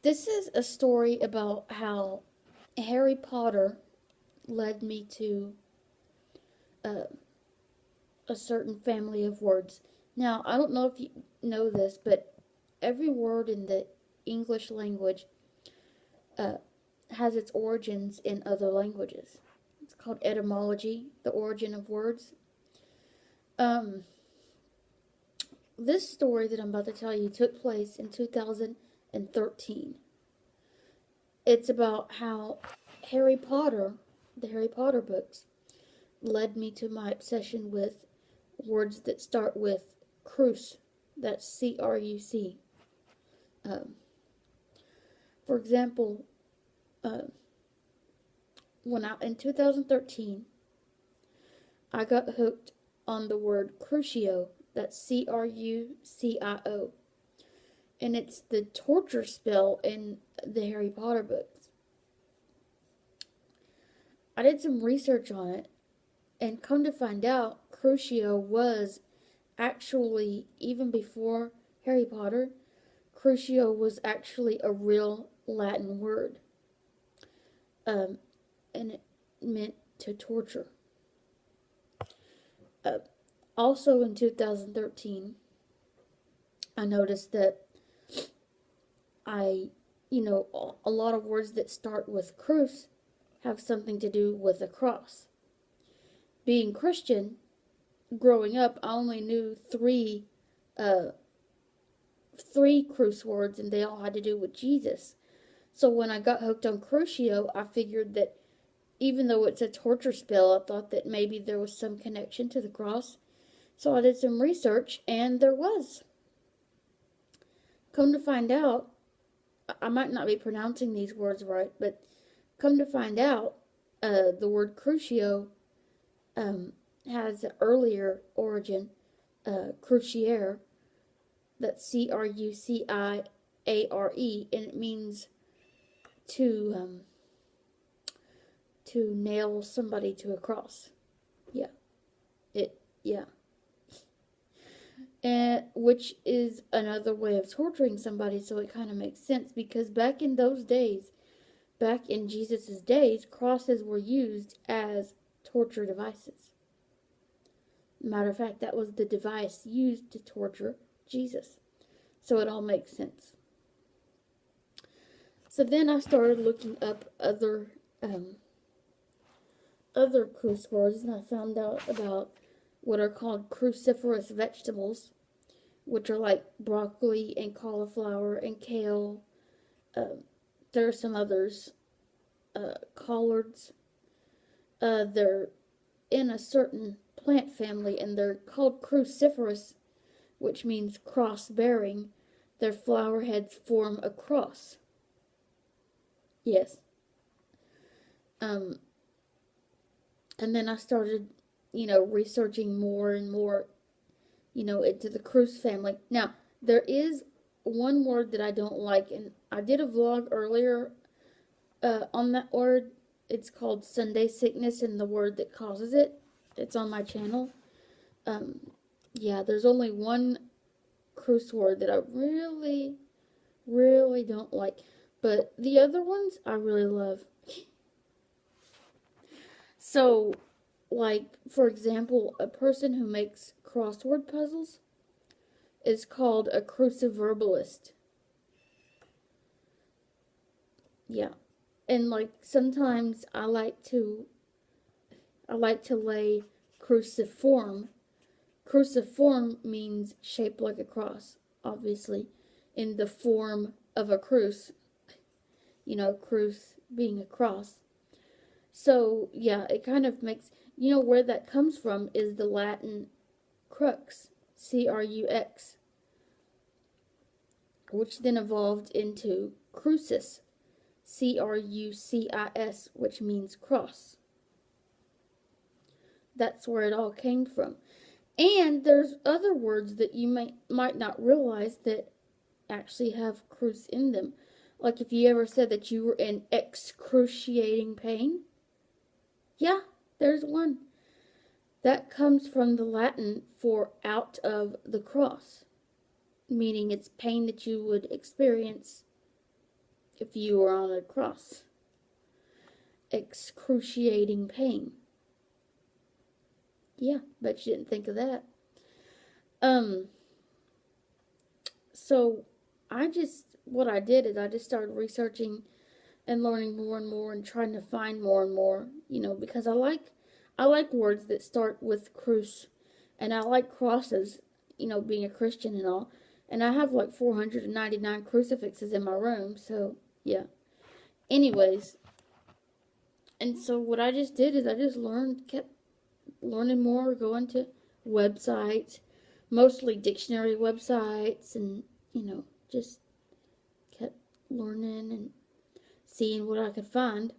This is a story about how Harry Potter led me to uh, a certain family of words. Now, I don't know if you know this, but every word in the English language uh, has its origins in other languages. It's called etymology, the origin of words. Um, this story that I'm about to tell you took place in 2013. It's about how Harry Potter, the Harry Potter books, led me to my obsession with words that start with cruc. That's C-R-U-C. Um, for example, uh, in 2013, I got hooked on the word crucio. That's C-R-U-C-I-O. And it's the torture spell in the Harry Potter books. I did some research on it, and come to find out, crucio was actually, even before Harry Potter, crucio was actually a real Latin word. Um, and it meant to torture. Uh, Also in 2013, I noticed that I, a lot of words that start with cruc have something to do with a cross. Being Christian, growing up, I only knew uh, three cruc words, and they all had to do with Jesus. So when I got hooked on crucio, I figured that even though it's a torture spell, I thought that maybe there was some connection to the cross. So I did some research, and there was. Come to find out, I might not be pronouncing these words right, but come to find out, the word crucio has an earlier origin, cruciere, that's C-R-U-C-I-A-R-E, and it means to nail somebody to a cross. Yeah, yeah. And which is another way of torturing somebody, so it kind of makes sense, because back in those days, back in Jesus' days, crosses were used as torture devices. Matter of fact, that was the device used to torture Jesus. So it all makes sense. So then I started looking up other cruc words, and I found out about what are called cruciferous vegetables, which are like broccoli and cauliflower and kale. There are some others, collards. They're in a certain plant family, and they're called cruciferous, which means cross-bearing. Their flower heads form a cross. Yes. Um, and then I started, researching more and more, into the cruc family. Now, there is one word that I don't like, and I did a vlog earlier on that word. It's called Sunday sickness and the word that causes it. It's on my channel. Yeah, there's only one cruc word that I really, really don't like. But the other ones I really love. So, like, for example, a person who makes crossword puzzles is called a cruciverbalist. Yeah. And like sometimes I like to lay cruciform. Cruciform means shaped like a cross, obviously, in the form of a cruc. Cruc being a cross. So, yeah, it kind of makes, where that comes from is the Latin crux, C-R-U-X, which then evolved into crucis, C-R-U-C-I-S, which means cross. That's where it all came from. And there's other words that you might not realize that actually have cruc in them. Like if you ever said that you were in excruciating pain. Yeah, there's one. That comes from the Latin for out of the cross, meaning it's pain that you would experience if you were on a cross. Excruciating pain. Yeah, bet you didn't think of that. So what I did is I just started researching and learning more and more and trying to find more and more, because I like words that start with cruc, and I like crosses, being a Christian and all. And I have like 499 crucifixes in my room, so yeah. Anyways, and so what I just did is I just kept learning more, going to websites, mostly dictionary websites, and, just kept learning and seeing what I could find.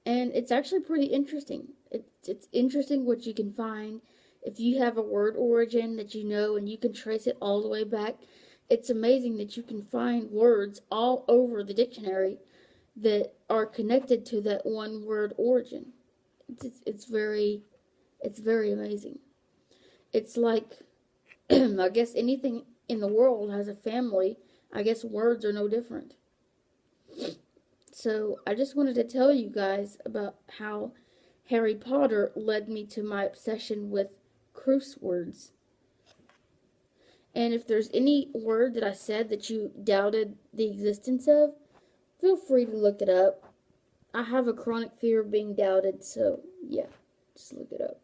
And it's actually pretty interesting. It's interesting what you can find if you have a word origin that you know and you can trace it all the way back. It's amazing that you can find words all over the dictionary that are connected to that one word origin. It's very amazing. It's like I guess anything in the world has a family. I guess words are no different. So I just wanted to tell you guys about how Harry Potter led me to my obsession with cruc words. And if there's any word that I said that you doubted the existence of, feel free to look it up. I have a chronic fear of being doubted, so yeah, just look it up.